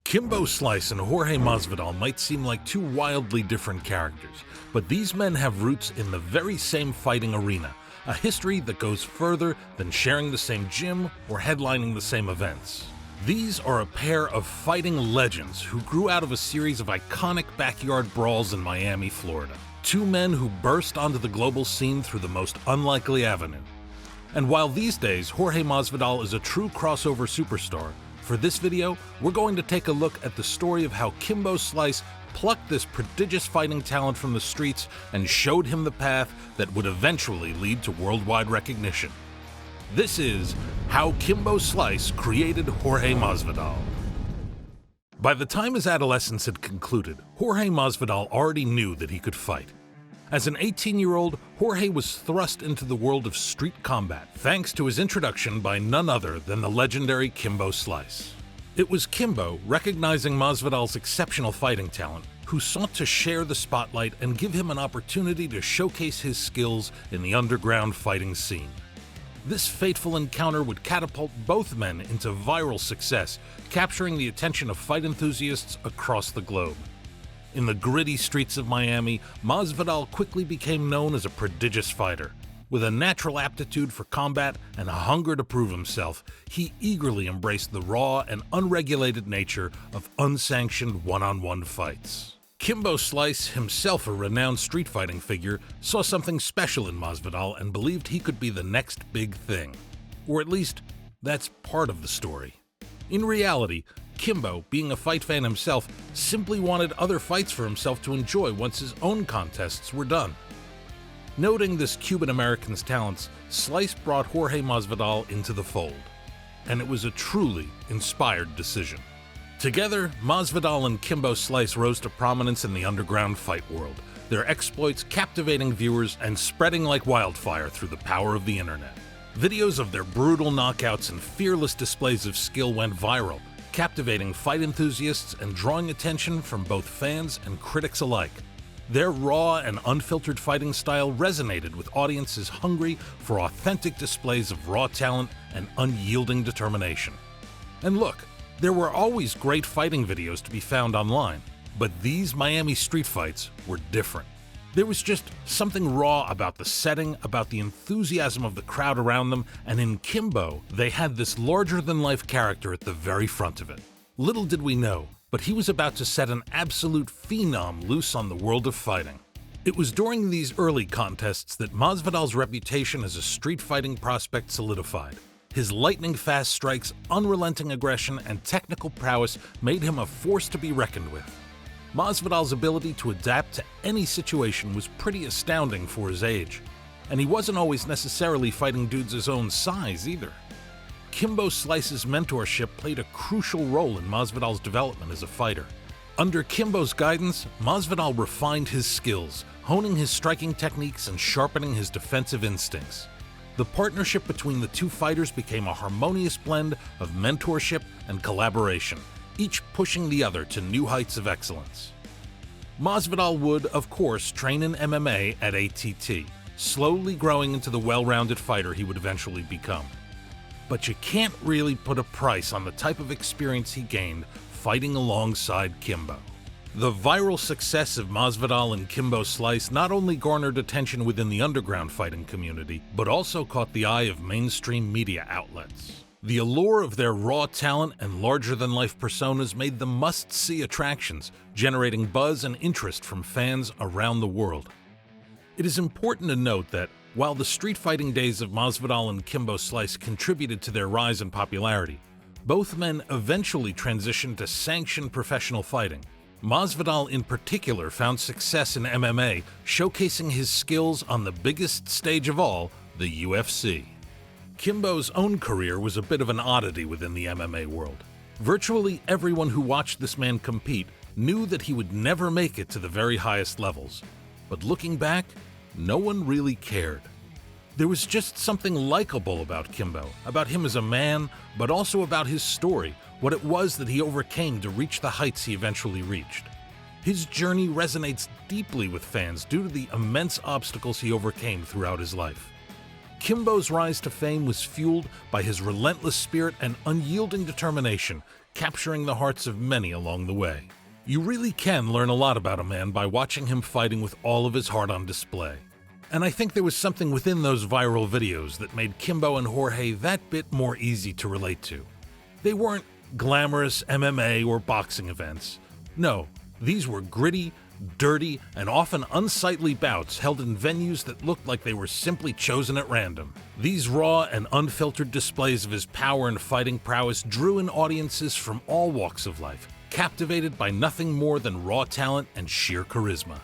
Kimbo Slice and Jorge Masvidal might seem like two wildly different characters, but these men have roots in the very same fighting arena, a history that goes further than sharing the same gym or headlining the same events. These are a pair of fighting legends who grew out of a series of iconic backyard brawls in Miami, Florida. Two men who burst onto the global scene through the most unlikely avenue. And while these days Jorge Masvidal is a true crossover superstar, for this video, we're going to take a look at the story of how Kimbo Slice plucked this prodigious fighting talent from the streets and showed him the path that would eventually lead to worldwide recognition. This is how Kimbo Slice created Jorge Masvidal. By the time his adolescence had concluded, Jorge Masvidal already knew that he could fight. As an 18-year-old, Jorge was thrust into the world of street combat thanks to his introduction by none other than the legendary Kimbo Slice. It was Kimbo, recognizing Masvidal's exceptional fighting talent, who sought to share the spotlight and give him an opportunity to showcase his skills in the underground fighting scene. This fateful encounter would catapult both men into viral success, capturing the attention of fight enthusiasts across the globe. In the gritty streets of Miami, Masvidal quickly became known as a prodigious fighter. With a natural aptitude for combat and a hunger to prove himself, he eagerly embraced the raw and unregulated nature of unsanctioned one-on-one fights. Kimbo Slice, himself a renowned street fighting figure, saw something special in Masvidal and believed he could be the next big thing. Or at least, that's part of the story. In reality, Kimbo, being a fight fan himself, simply wanted other fights for himself to enjoy once his own contests were done. Noting this Cuban-American's talents, Slice brought Jorge Masvidal into the fold. And it was a truly inspired decision. Together, Masvidal and Kimbo Slice rose to prominence in the underground fight world, their exploits captivating viewers and spreading like wildfire through the power of the internet. Videos of their brutal knockouts and fearless displays of skill went viral, captivating fight enthusiasts and drawing attention from both fans and critics alike. Their raw and unfiltered fighting style resonated with audiences hungry for authentic displays of raw talent and unyielding determination. And look, there were always great fighting videos to be found online, but these Miami street fights were different. There was just something raw about the setting, about the enthusiasm of the crowd around them, and in Kimbo, they had this larger-than-life character at the very front of it. Little did we know, but he was about to set an absolute phenom loose on the world of fighting. It was during these early contests that Masvidal's reputation as a street fighting prospect solidified. His lightning-fast strikes, unrelenting aggression, and technical prowess made him a force to be reckoned with. Masvidal's ability to adapt to any situation was pretty astounding for his age, and he wasn't always necessarily fighting dudes his own size either. Kimbo Slice's mentorship played a crucial role in Masvidal's development as a fighter. Under Kimbo's guidance, Masvidal refined his skills, honing his striking techniques and sharpening his defensive instincts. The partnership between the two fighters became a harmonious blend of mentorship and collaboration, each pushing the other to new heights of excellence. Masvidal would, of course, train in MMA at ATT, slowly growing into the well-rounded fighter he would eventually become. But you can't really put a price on the type of experience he gained fighting alongside Kimbo. The viral success of Masvidal and Kimbo Slice not only garnered attention within the underground fighting community, but also caught the eye of mainstream media outlets. The allure of their raw talent and larger-than-life personas made them must-see attractions, generating buzz and interest from fans around the world. It is important to note that, while the street fighting days of Masvidal and Kimbo Slice contributed to their rise in popularity, both men eventually transitioned to sanctioned professional fighting. Masvidal in particular found success in MMA, showcasing his skills on the biggest stage of all, the UFC. Kimbo's own career was a bit of an oddity within the MMA world. Virtually everyone who watched this man compete knew that he would never make it to the very highest levels. But looking back, no one really cared. There was just something likable about Kimbo, about him as a man, but also about his story, what it was that he overcame to reach the heights he eventually reached. His journey resonates deeply with fans due to the immense obstacles he overcame throughout his life. Kimbo's rise to fame was fueled by his relentless spirit and unyielding determination, capturing the hearts of many along the way. You really can learn a lot about a man by watching him fighting with all of his heart on display. And I think there was something within those viral videos that made Kimbo and Jorge that bit more easy to relate to. They weren't glamorous MMA or boxing events. No, these were gritty, dirty, and often unsightly bouts held in venues that looked like they were simply chosen at random. These raw and unfiltered displays of his power and fighting prowess drew in audiences from all walks of life, captivated by nothing more than raw talent and sheer charisma.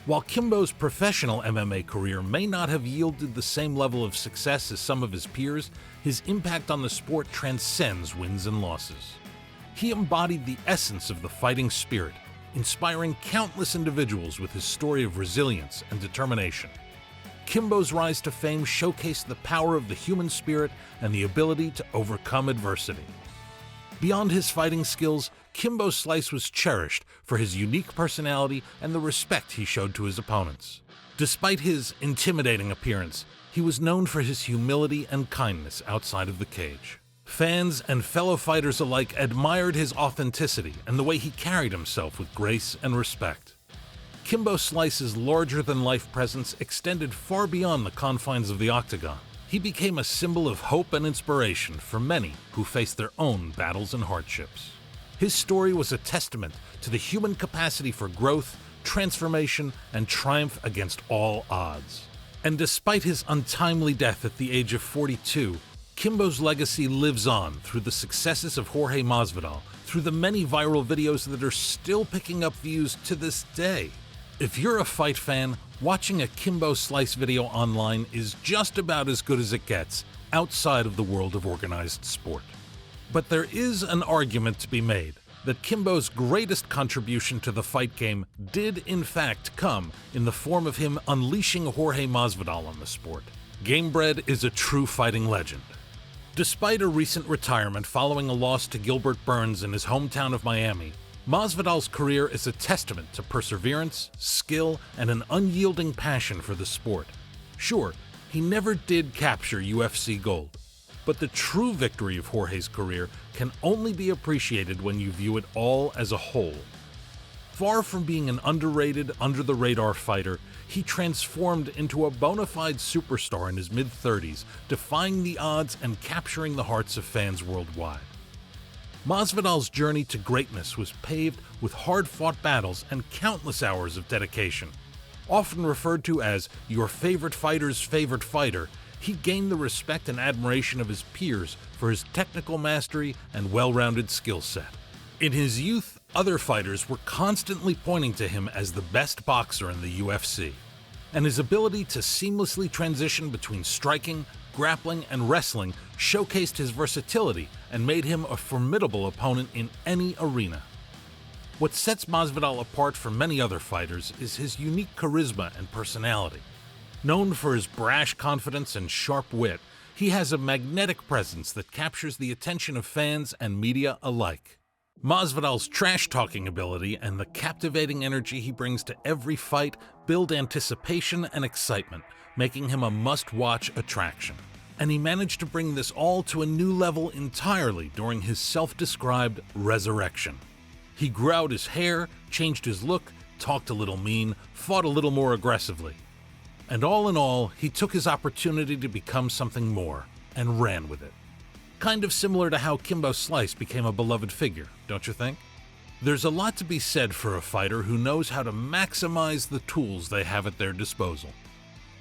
While Kimbo's professional MMA career may not have yielded the same level of success as some of his peers, his impact on the sport transcends wins and losses. He embodied the essence of the fighting spirit, inspiring countless individuals with his story of resilience and determination. Kimbo's rise to fame showcased the power of the human spirit and the ability to overcome adversity. Beyond his fighting skills, Kimbo Slice was cherished for his unique personality and the respect he showed to his opponents. Despite his intimidating appearance, he was known for his humility and kindness outside of the cage. Fans and fellow fighters alike admired his authenticity and the way he carried himself with grace and respect. Kimbo Slice's larger-than-life presence extended far beyond the confines of the octagon. He became a symbol of hope and inspiration for many who faced their own battles and hardships. His story was a testament to the human capacity for growth, transformation, and triumph against all odds. And despite his untimely death at the age of 42, Kimbo's legacy lives on through the successes of Jorge Masvidal, through the many viral videos that are still picking up views to this day. If you're a fight fan, watching a Kimbo Slice video online is just about as good as it gets outside of the world of organized sport. But there is an argument to be made that Kimbo's greatest contribution to the fight game did in fact come in the form of him unleashing Jorge Masvidal on the sport. Gamebred is a true fighting legend. Despite a recent retirement following a loss to Gilbert Burns in his hometown of Miami, Masvidal's career is a testament to perseverance, skill, and an unyielding passion for the sport. Sure, he never did capture UFC gold, but the true victory of Jorge's career can only be appreciated when you view it all as a whole. Far from being an underrated, under-the-radar fighter, he transformed into a bona fide superstar in his mid-30s, defying the odds and capturing the hearts of fans worldwide. Masvidal's journey to greatness was paved with hard-fought battles and countless hours of dedication. Often referred to as your favorite fighter's favorite fighter, he gained the respect and admiration of his peers for his technical mastery and well-rounded skill set. In his youth, other fighters were constantly pointing to him as the best boxer in the UFC, and his ability to seamlessly transition between striking, grappling, and wrestling showcased his versatility and made him a formidable opponent in any arena. What sets Masvidal apart from many other fighters is his unique charisma and personality. Known for his brash confidence and sharp wit, he has a magnetic presence that captures the attention of fans and media alike. Masvidal's trash-talking ability and the captivating energy he brings to every fight build anticipation and excitement, making him a must-watch attraction. And he managed to bring this all to a new level entirely during his self-described resurrection. He grew out his hair, changed his look, talked a little mean, fought a little more aggressively. And all in all, he took his opportunity to become something more, and ran with it. Kind of similar to how Kimbo Slice became a beloved figure, don't you think? There's a lot to be said for a fighter who knows how to maximize the tools they have at their disposal.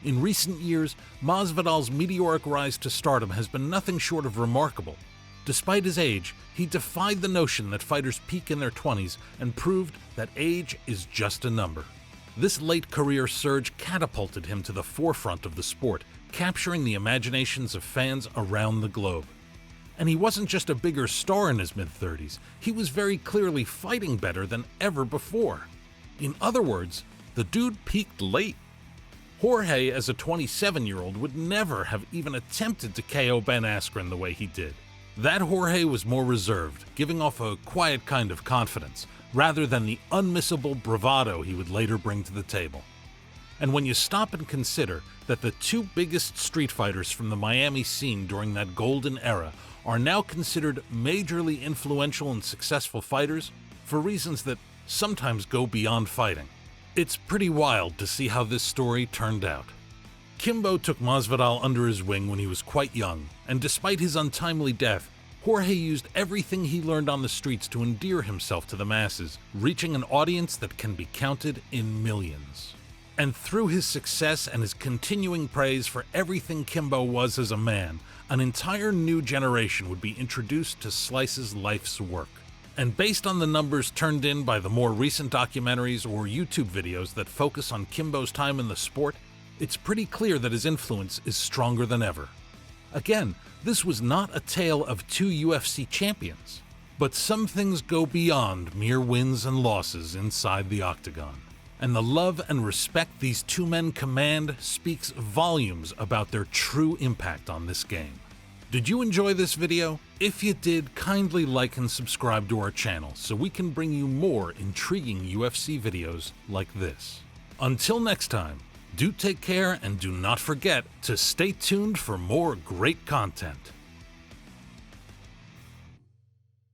In recent years, Masvidal's meteoric rise to stardom has been nothing short of remarkable. Despite his age, he defied the notion that fighters peak in their 20s and proved that age is just a number. This late career surge catapulted him to the forefront of the sport, capturing the imaginations of fans around the globe. And he wasn't just a bigger star in his mid-30s, he was very clearly fighting better than ever before. In other words, the dude peaked late. Jorge, as a 27-year-old, would never have even attempted to KO Ben Askren the way he did. That Jorge was more reserved, giving off a quiet kind of confidence, rather than the unmissable bravado he would later bring to the table. And when you stop and consider that the two biggest street fighters from the Miami scene during that golden era are now considered majorly influential and successful fighters for reasons that sometimes go beyond fighting. It's pretty wild to see how this story turned out. Kimbo took Masvidal under his wing when he was quite young, and despite his untimely death, Jorge used everything he learned on the streets to endear himself to the masses, reaching an audience that can be counted in millions. And through his success and his continuing praise for everything Kimbo was as a man, an entire new generation would be introduced to Slice's life's work. And based on the numbers turned in by the more recent documentaries or YouTube videos that focus on Kimbo's time in the sport, it's pretty clear that his influence is stronger than ever. Again, this was not a tale of two UFC champions, but some things go beyond mere wins and losses inside the octagon. And the love and respect these two men command speaks volumes about their true impact on this game. Did you enjoy this video? If you did, kindly like and subscribe to our channel so we can bring you more intriguing UFC videos like this. Until next time, do take care and do not forget to stay tuned for more great content.